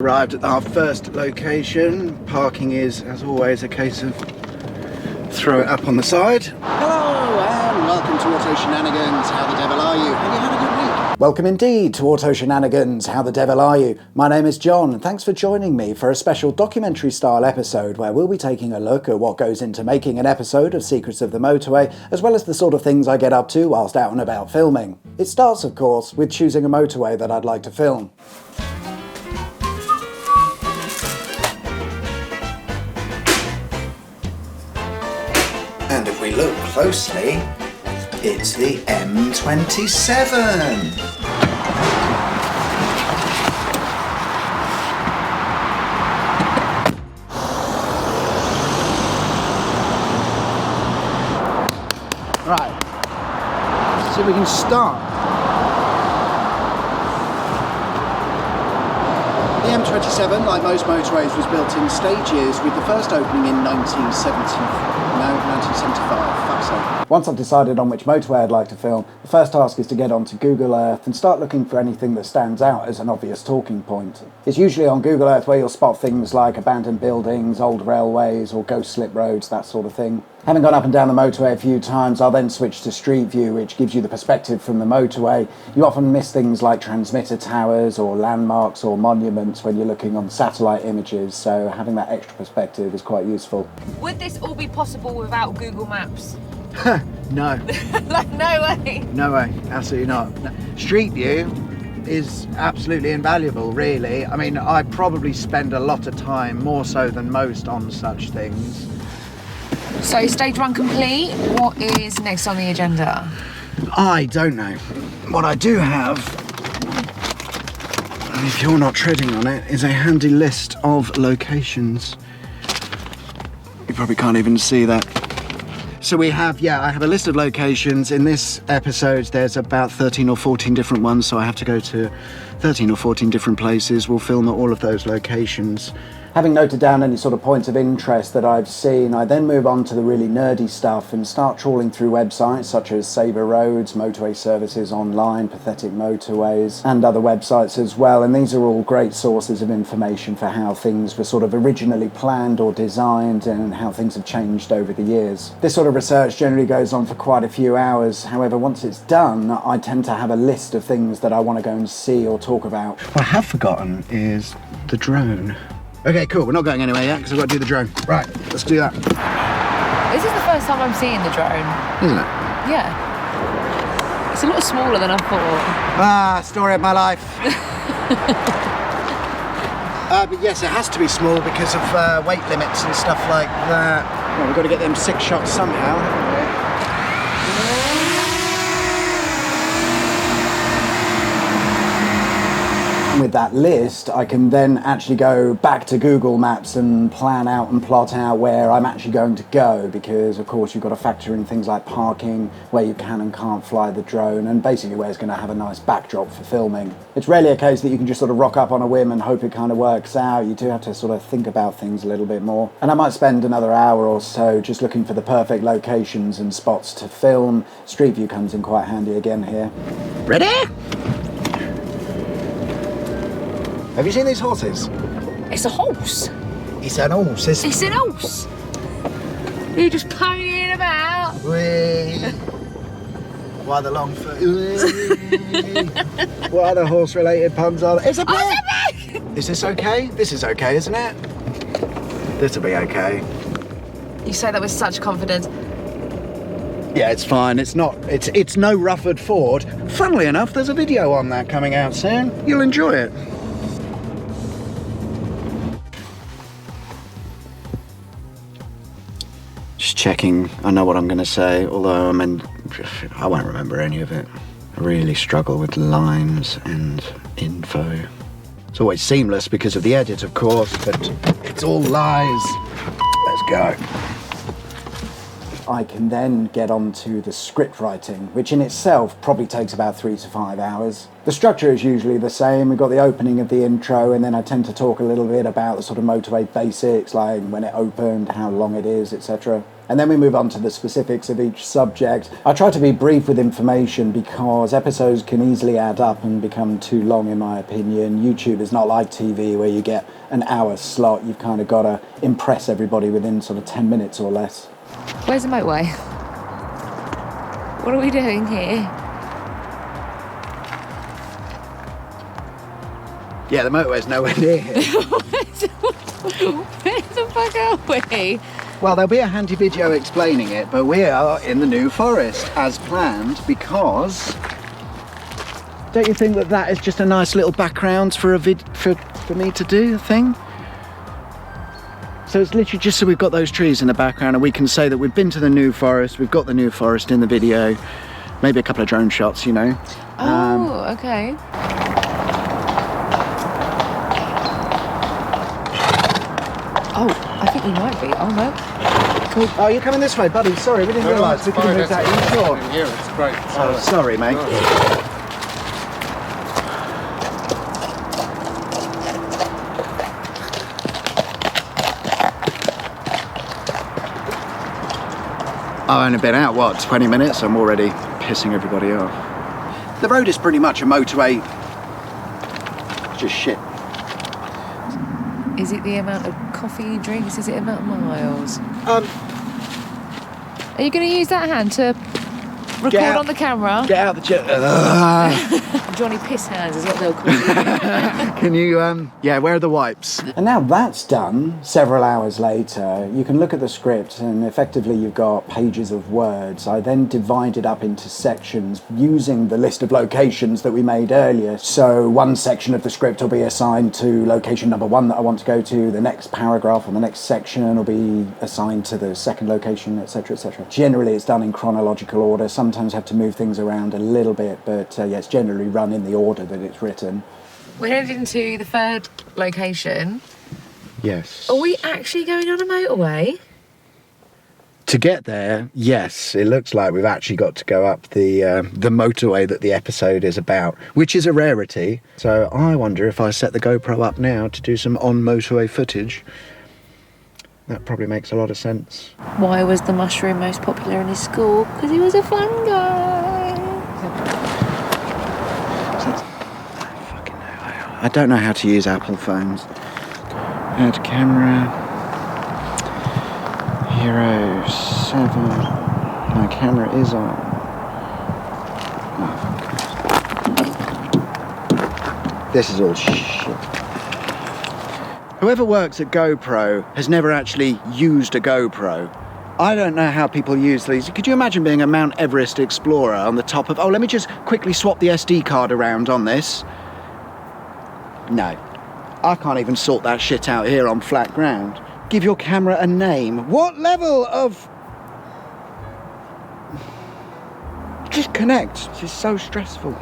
Arrived at our first location. Parking is, as always, a case of throw it up on the side. Hello and welcome to Auto Shenanigans. How the devil are you? Have you had a good week? Welcome indeed to Auto Shenanigans. How the devil are you? My name is John and thanks for joining me for a special documentary style episode where we'll be taking a look at what goes into making an episode of Secrets of the Motorway, as well as the sort of things I get up to whilst out and about filming. It starts, of course, with choosing a motorway that I'd like to film. And if we look closely, it's the M27. Right, let's see if we can start. The M27, like most motorways, was built in stages, with the first opening in 1975. Fuck's sake. Once I've decided on which motorway I'd like to film, the first task is to get onto Google Earth and start looking for anything that stands out as an obvious talking point. It's usually on Google Earth where you'll spot things like abandoned buildings, old railways, or ghost slip roads, that sort of thing. Having gone up and down the motorway a few times, I'll then switch to Street View, which gives you the perspective from the motorway. You often miss things like transmitter towers or landmarks or monuments when you're looking on satellite images, so having that extra perspective is quite useful. Would this all be possible without Google Maps? No. Like, no way. No way, absolutely not. No. Street View is absolutely invaluable, really. I mean, I probably spend a lot of time, more so than most, on such things. So, stage one complete. What is next on the agenda? I don't know. What I do have, if you're not treading on it, is a handy list of locations. You probably can't even see that. So we have, I have a list of locations. In this episode, there's about 13 or 14 different ones, so I have to go to 13 or 14 different places. We'll film at all of those locations. Having noted down any sort of points of interest that I've seen, I then move on to the really nerdy stuff and start trawling through websites such as Sabre Roads, Motorway Services Online, Pathetic Motorways, and other websites as well. And these are all great sources of information for how things were sort of originally planned or designed and how things have changed over the years. This sort of research generally goes on for quite a few hours. However, once it's done, I tend to have a list of things that I want to go and see or talk about. What I have forgotten is the drone. Okay, cool, we're not going anywhere yet because I've got to do the drone. Right, let's do that. This is the first time I'm seeing the drone. Isn't it? Yeah. It's a lot smaller than I thought. Ah, story of my life. But yes, it has to be small because of weight limits and stuff like that. Well, we've got to get them 6 shots somehow, haven't we? With that list, I can then actually go back to Google Maps and plan out and plot out where I'm actually going to go, because of course you've got to factor in things like parking, where you can and can't fly the drone, and basically where it's going to have a nice backdrop for filming. It's rarely a case that you can just sort of rock up on a whim and hope it kind of works out. You do have to sort of think about things a little bit more. And I might spend another hour or so just looking for the perfect locations and spots to film. Street View comes in quite handy again here. Ready? Have you seen these horses? It's a horse. It's an horse, isn't it? It's an horse. You're just ponying about. Whee! Why the long foot? What other horse-related puns are there? It's a pig! Oh, it's a pig! Is this okay? This is okay, isn't it? This'll be okay. You say that with such confidence. Yeah, it's fine. It's not. It's no Rufford Ford. Funnily enough, there's a video on that coming out soon. You'll enjoy it. Just checking. I know what I'm going to say, although I won't remember any of it. I really struggle with lines and info. It's always seamless because of the edit, of course, but it's all lies. Let's go. I can then get onto the script writing, which in itself probably takes about 3 to 5 hours. The structure is usually the same. We've got the opening of the intro, and then I tend to talk a little bit about the sort of motorway basics, like when it opened, how long it is, etc. And then we move on to the specifics of each subject. I try to be brief with information because episodes can easily add up and become too long, in my opinion. YouTube is not like TV where you get an hour slot. You've kind of got to impress everybody within sort of 10 minutes or less. Where's the motorway? What are we doing here? Yeah, the motorway's nowhere near here. Where the fuck are we? Well, there'll be a handy video explaining it, but we are in the New Forest as planned because... Don't you think that that is just a nice little background for a for me to do a thing? So it's literally just so we've got those trees in the background and we can say that we've been to the New Forest, we've got the New Forest in the video, maybe a couple of drone shots, you know. Oh, okay. Oh, I think we might be. Oh no. Cool. Oh, you're coming this way, buddy. Sorry, we didn't realise we could have moved that in short. Here, it's great. Oh, sorry, mate. I've only been out, what, 20 minutes? I'm already pissing everybody off. The road is pretty much a motorway. It's just shit. Is it the amount of coffee you drink? Is it the amount of miles? Are you going to use that hand to record on the camera? Get out the chair. Johnny Piss Hands is what they'll call you. Can you, yeah, where are the wipes? And now that's done, several hours later, you can look at the script and effectively you've got pages of words. I then divide it up into sections using the list of locations that we made earlier. So one section of the script will be assigned to location number 1 that I want to go to, the next paragraph or the next section will be assigned to the second location, etc., etc. Generally it's done in chronological order. Sometimes I have to move things around a little bit, but yeah, it's generally run in the order that it's written. We're headed into the third location. Yes. Are we actually going on a motorway? To get there, yes, it looks like we've actually got to go up the motorway that the episode is about, which is a rarity. So I wonder if I set the GoPro up now to do some on-motorway footage. That probably makes a lot of sense. Why was the mushroom most popular in his school? Because he was a fun guy. I don't know how to use Apple phones. Add camera. Hero 7. My camera is on. Oh, this is all shit. Whoever works at GoPro has never actually used a GoPro. I don't know how people use these. Could you imagine being a Mount Everest explorer on the top of... Oh, let me just quickly swap the SD card around on this. No. I can't even sort that shit out here on flat ground. Give your camera a name. What level of... Just connect. It's just so stressful.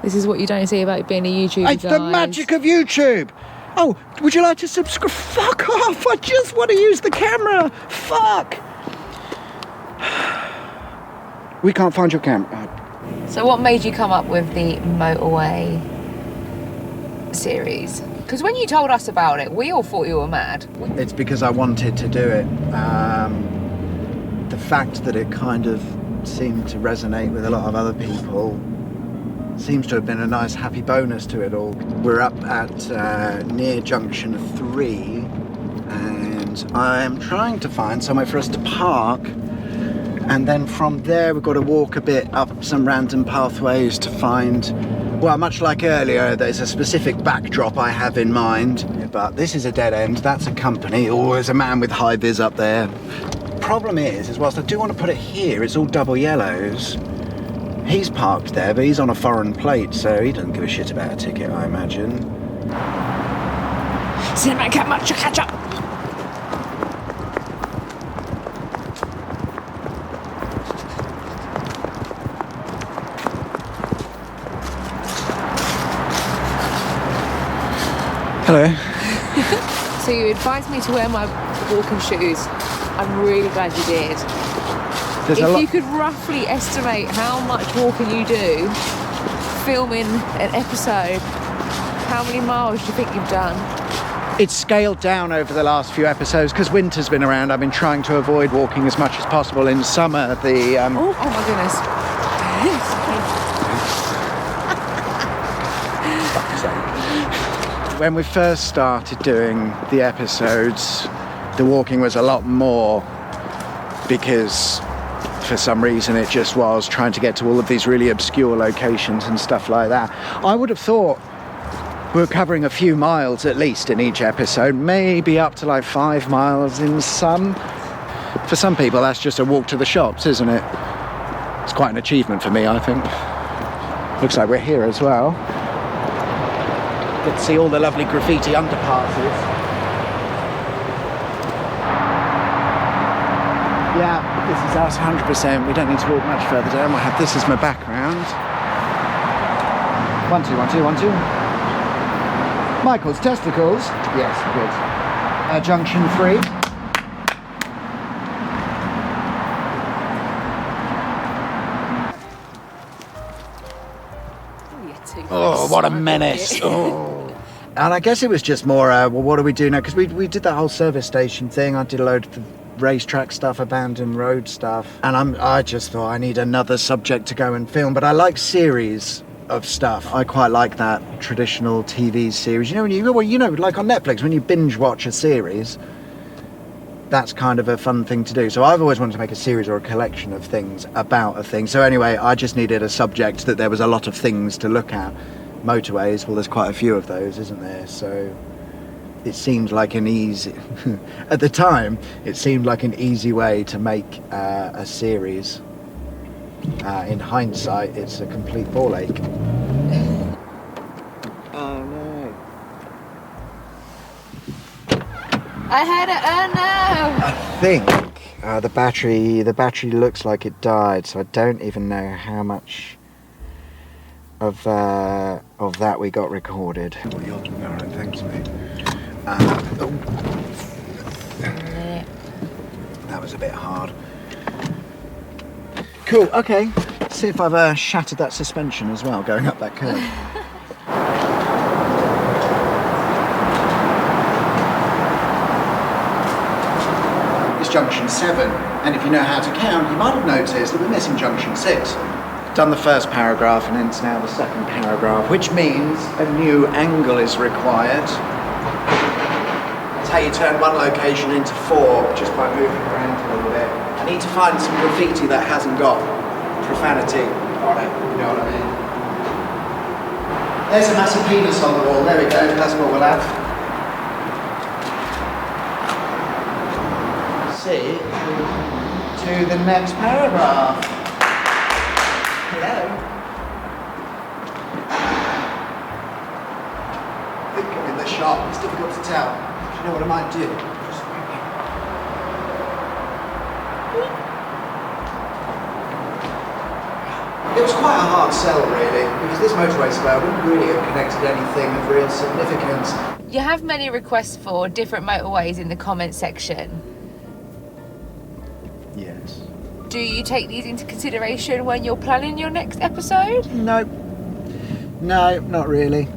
This is what you don't see about being a YouTuber, It's the magic of YouTube. Oh, would you like to subscribe? Fuck off. I just want to use the camera. Fuck. We can't find your camera. So what made you come up with the motorway series? Because when you told us about it, we all thought you were mad. It's because I wanted to do it. The fact that it kind of seemed to resonate with a lot of other people seems to have been a nice happy bonus to it all. We're up at near Junction 3 and I'm trying to find somewhere for us to park, and then from there we've got to walk a bit up some random pathways to find, well, much like earlier, there's a specific backdrop I have in mind, but this is a dead end. That's a company. Oh, there's a man with high vis up there. Problem is whilst I do want to put it here, it's all double yellows. He's parked there, but he's on a foreign plate, so he doesn't give a shit about a ticket, I imagine. Cinematic catch up. Hello. So you advised me to wear my walking shoes. I'm really glad you did. If you could roughly estimate how much walking you do, filming an episode, how many miles do you think you've done? It's scaled down over the last few episodes because winter's been around. I've been trying to avoid walking as much as possible. In summer, the Oh my goodness. when we first started doing the episodes, the walking was a lot more because for some reason it just was trying to get to all of these really obscure locations and stuff like that. I would have thought we were covering a few miles at least in each episode, maybe up to like 5 miles in some. For some people that's just a walk to the shops, isn't it? It's quite an achievement for me, I think. Looks like we're here as well. Get to see all the lovely graffiti underpasses. Yeah, this is us 100%. We don't need to walk much further down. I have this as my background. 1 2 1 2 1 2. Michael's testicles. Yes, good. Junction 3. Oh, what a menace. Oh. And I guess it was just more, well, what do we do now? Because we did the whole service station thing. I did a load of racetrack stuff, abandoned road stuff. And I just thought I need another subject to go and film. But I like series of stuff. I quite like that traditional TV series. You know, like on Netflix, when you binge watch a series, that's kind of a fun thing to do. So I've always wanted to make a series or a collection of things about a thing. So anyway, I just needed a subject that there was a lot of things to look at. Motorways, well, there's quite a few of those, isn't there? So it seemed like an easy, at the time, it seemed like an easy way to make a series. In hindsight, it's a complete ball ache. Oh no. I had it. Oh no! I think the battery looks like it died, so I don't even know how much of that we got recorded. Well, you're alright, thanks, mate. That was a bit hard. Cool. Okay. See if I've shattered that suspension as well, going up that curve. Junction 7, and if you know how to count, you might have noticed that we're missing Junction 6. Done the first paragraph and it's now the second paragraph, which means a new angle is required. That's how you turn one location into 4, just by moving around a little bit. I need to find some graffiti that hasn't got profanity on it, you know what I mean? There's a massive penis on the wall, there we go, that's what we'll have. To the next paragraph. Hello. I think I'm in the shop. It's difficult to tell. Do you know what I might do? It was quite a hard sell, really, because this motorway spur wouldn't really have connected anything of real significance. You have many requests for different motorways in the comment section. Yes. Do you take these into consideration when you're planning your next episode? No, not really.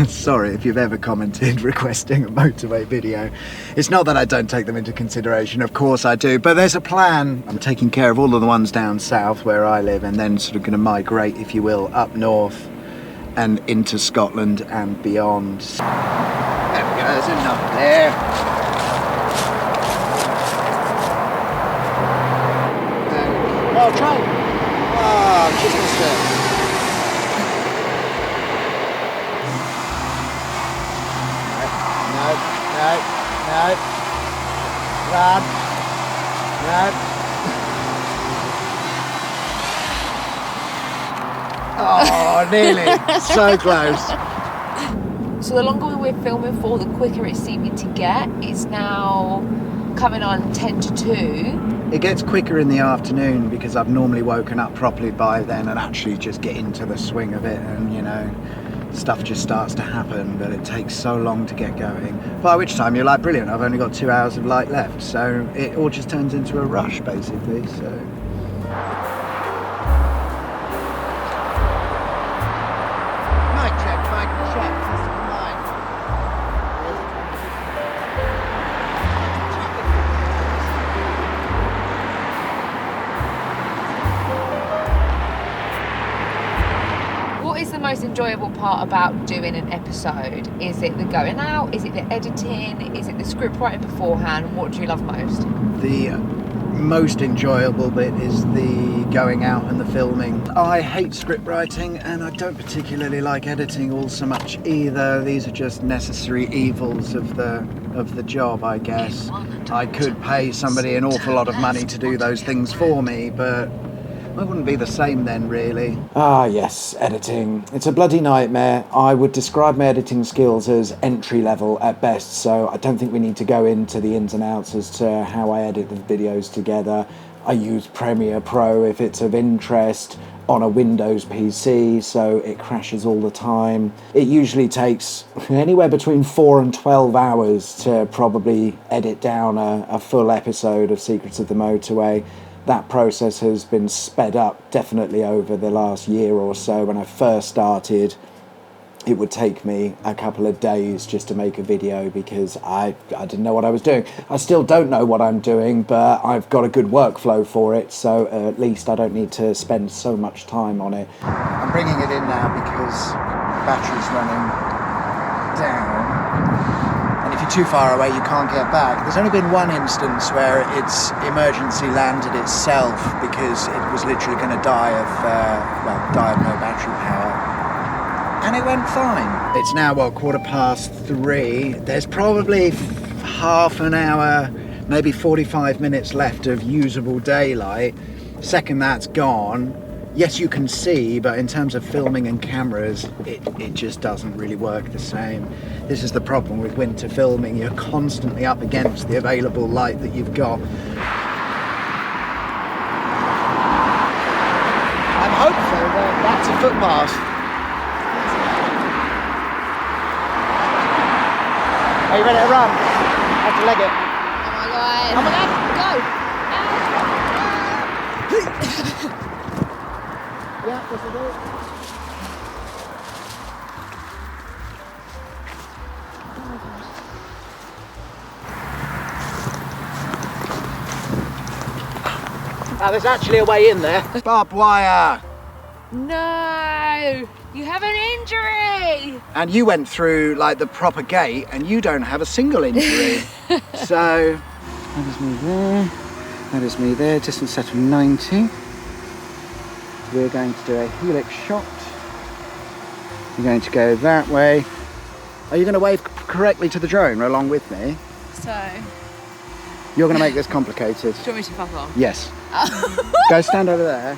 Sorry if you've ever commented requesting a motorway video. It's not that I don't take them into consideration, of course I do, but there's a plan. I'm taking care of all of the ones down south where I live and then sort of going to migrate, if you will, up north and into Scotland and beyond. There we go, there's enough there. Oh, try. Oh, just missed it. No. Run. No. Oh, nearly. So close. So the longer we were filming for, the quicker it's seeming to get. It's now coming on 10 to 2. It gets quicker in the afternoon because I've normally woken up properly by then and actually just get into the swing of it, and you know, stuff just starts to happen, but it takes so long to get going. By which time you're like, brilliant, I've only got 2 hours of light left, so it all just turns into a rush basically. So mic check, system 9. enjoyable part about doing an episode? Is it the going out? Is it the editing? Is it the script writing beforehand? What do you love most? The most enjoyable bit is the going out and the filming. I hate script writing and I don't particularly like editing all so much either. These are just necessary evils of the job, I guess. I could pay somebody an awful lot of money to do those things for me, but I wouldn't be the same then, really. Ah, yes, editing. It's a bloody nightmare. I would describe my editing skills as entry level at best, so I don't think we need to go into the ins and outs as to how I edit the videos together. I use Premiere Pro if it's of interest on a Windows PC, so it crashes all the time. It usually takes anywhere between 4 and 12 hours to probably edit down a full episode of Secrets of the Motorway. That process has been sped up definitely over the last year or so. When I first started, it would take me a couple of days just to make a video because I didn't know what I was doing. I still don't know what I'm doing, but I've got a good workflow for it, so at least I don't need to spend so much time on it. I'm bringing it in now because the battery's running down. And if you're too far away, you can't get back. There's only been one instance where it's emergency landed itself because it was literally going to die of no battery power. And it went fine. It's now, 3:15. There's probably half an hour, maybe 45 minutes left of usable daylight. Second that's gone, yes, you can see, but in terms of filming and cameras, it just doesn't really work the same. This is the problem with winter filming. You're constantly up against the available light that you've got. I'm hopeful that that's a footpath. Are you ready to run? I have to leg it. Oh my god. Go! Yeah, this will do it. There's actually a way in there. Barbed wire. No, you have an injury. And you went through like the proper gate and you don't have a single injury. So, that is me there. That is me there. Distance set of 90. We're going to do a helix shot. We're going to go that way. Are you going to wave correctly to the drone along with me? So, You're going to make this complicated. do you want me to fuck off? Yes. Go stand over there.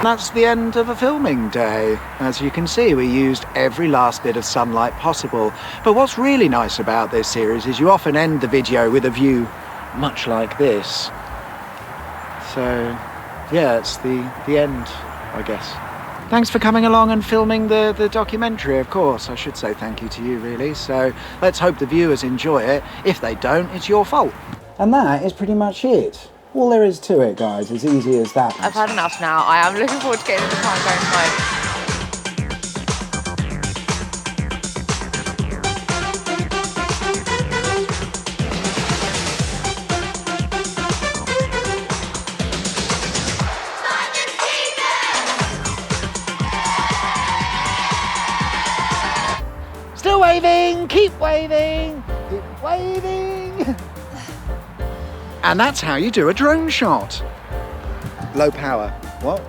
That's the end of a filming day. As you can see, we used every last bit of sunlight possible. But what's really nice about this series is you often end the video with a view much like this. So, yeah, it's the end, I guess. Thanks for coming along and filming the documentary, of course. I should say thank you to you, really. So let's hope the viewers enjoy it. If they don't, it's your fault. And that is pretty much it. All there is to it, guys, as easy as that. I've had enough now. I am looking forward to getting in the car and going home. Still waving, keep waving, keep waving. And that's how you do a drone shot. Low power. What?